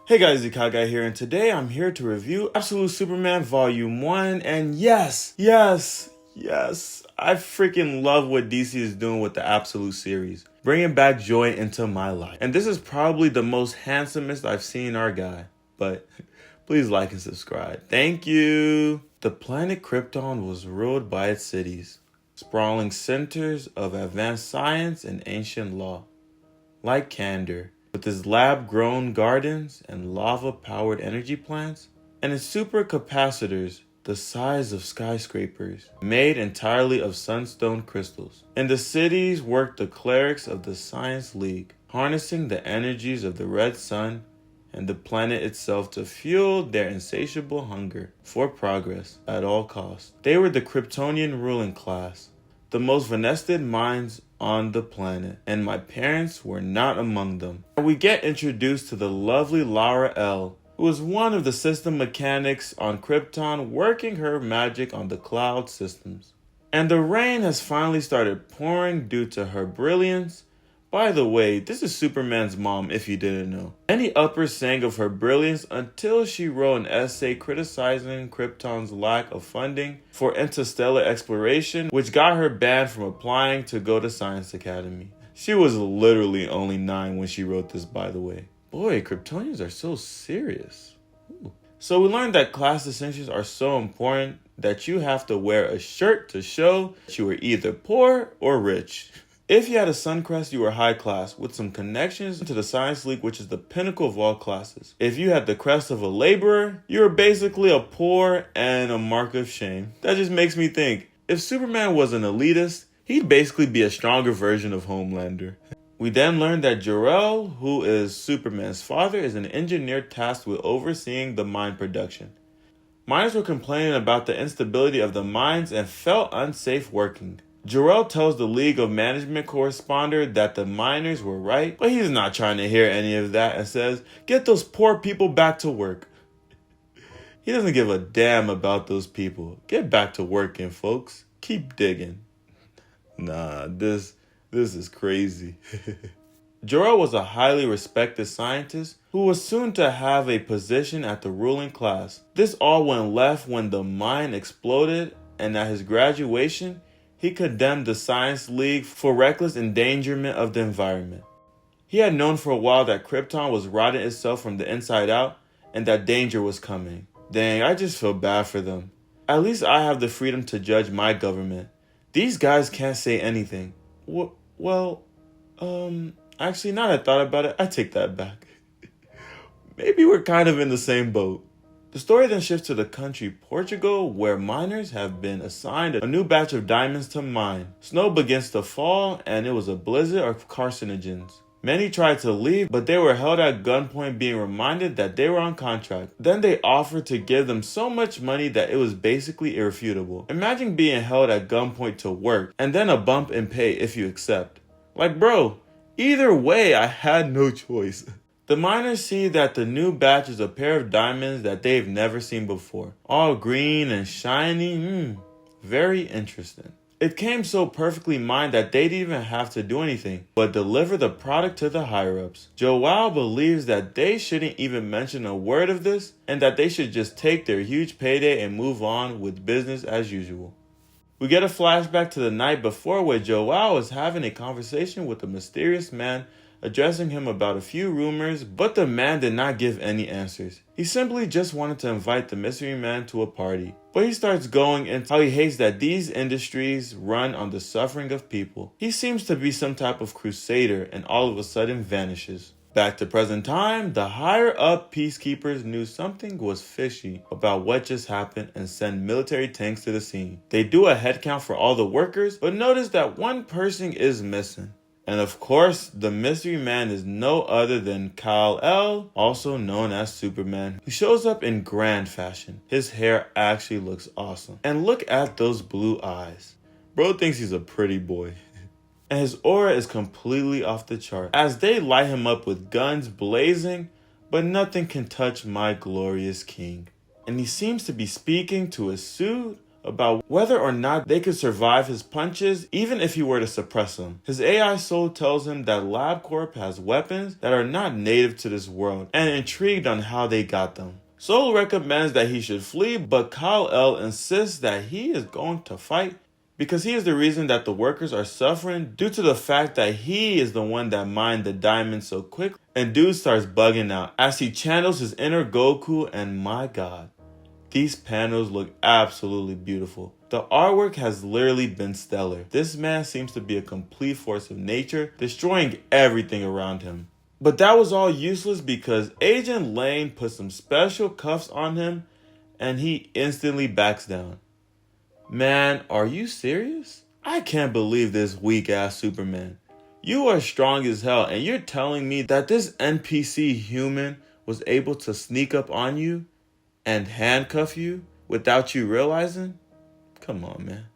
Hey guys, the Kal-el here, and today I'm here to review Absolute Superman Volume 1, and yes, I freaking love what DC is doing with the Absolute series, bringing back joy into my life. And this is probably the most handsomest I've seen our guy, but please like and subscribe. Thank you! The planet Krypton was ruled by its cities, sprawling centers of advanced science and ancient law, like Candor, with its lab-grown gardens and lava-powered energy plants, and its supercapacitors the size of skyscrapers, made entirely of sunstone crystals. In the cities worked the clerics of the Science League, harnessing the energies of the red sun and the planet itself to fuel their insatiable hunger for progress at all costs. They were the Kryptonian ruling class, the most vested minds on the planet, and my parents were not among them. We get introduced to the lovely Kal-el, who is one of the system mechanics on Krypton, working her magic on the cloud systems. And the rain has finally started pouring due to her brilliance. By the way, this is Superman's mom, if you didn't know. Many uppers sang of her brilliance until she wrote an essay criticizing Krypton's lack of funding for interstellar exploration, which got her banned from applying to go to Science Academy. She was literally only 9 when she wrote this, by the way. Boy, Kryptonians are so serious. Ooh. So we learned that class distinctions are so important that you have to wear a shirt to show that you were either poor or rich. If you had a sun crest, you were high class, with some connections to the Science League, which is the pinnacle of all classes. If you had the crest of a laborer, you were basically a poor and a mark of shame. That just makes me think, if Superman was an elitist, he'd basically be a stronger version of Homelander. We then learned that Jor-El, who is Superman's father, is an engineer tasked with overseeing the mine production. Miners were complaining about the instability of the mines and felt unsafe working. Jor-El tells the League of Management correspondent that the miners were right, but he's not trying to hear any of that and says, "Get those poor people back to work." He doesn't give a damn about those people. Get back to working, folks. Keep digging. Nah, this is crazy. Jor-El was a highly respected scientist who was soon to have a position at the ruling class. This all went left when the mine exploded, and at his graduation, he condemned the Science League for reckless endangerment of the environment. He had known for a while that Krypton was rotting itself from the inside out and that danger was coming. Dang, I just feel bad for them. At least I have the freedom to judge my government. These guys can't say anything. Actually, now that I thought about it, I take that back. Maybe we're kind of in the same boat. The story then shifts to the country Portugal, where miners have been assigned a new batch of diamonds to mine. Snow begins to fall, and it was a blizzard of carcinogens. Many tried to leave, but they were held at gunpoint, being reminded that they were on contract. Then they offered to give them so much money that it was basically irrefutable. Imagine being held at gunpoint to work, and then a bump in pay if you accept. Like, bro, either way, I had no choice. The miners see that the new batch is a pair of diamonds that they've never seen before. All green and shiny, very interesting. It came so perfectly mined that they didn't even have to do anything but deliver the product to the higher-ups. Jor-El believes that they shouldn't even mention a word of this and that they should just take their huge payday and move on with business as usual. We get a flashback to the night before where Jor-El is having a conversation with a mysterious man addressing him about a few rumors, but the man did not give any answers. He simply just wanted to invite the mystery man to a party. But he starts going into how he hates that these industries run on the suffering of people. He seems to be some type of crusader and all of a sudden vanishes. Back to present time, the higher up peacekeepers knew something was fishy about what just happened and send military tanks to the scene. They do a head count for all the workers, but notice that one person is missing. And of course, the mystery man is no other than Kal-el, also known as Superman, who shows up in grand fashion. His hair actually looks awesome. And look at those blue eyes. Bro thinks he's a pretty boy. And his aura is completely off the chart, as they light him up with guns blazing, but nothing can touch my glorious king. And he seems to be speaking to his suit about whether or not they could survive his punches even if he were to suppress them. His AI soul tells him that LabCorp has weapons that are not native to this world and intrigued on how they got them. Soul recommends that he should flee, but Kal-el insists that he is going to fight because he is the reason that the workers are suffering due to the fact that he is the one that mined the diamond so quick. And dude starts bugging out as he channels his inner Goku, and my god, these panels look absolutely beautiful. The artwork has literally been stellar. This man seems to be a complete force of nature, destroying everything around him. But that was all useless because Agent Lane put some special cuffs on him and he instantly backs down. Man, are you serious? I can't believe this weak ass Superman. You are strong as hell and you're telling me that this NPC human was able to sneak up on you and handcuff you without you realizing? Come on, man.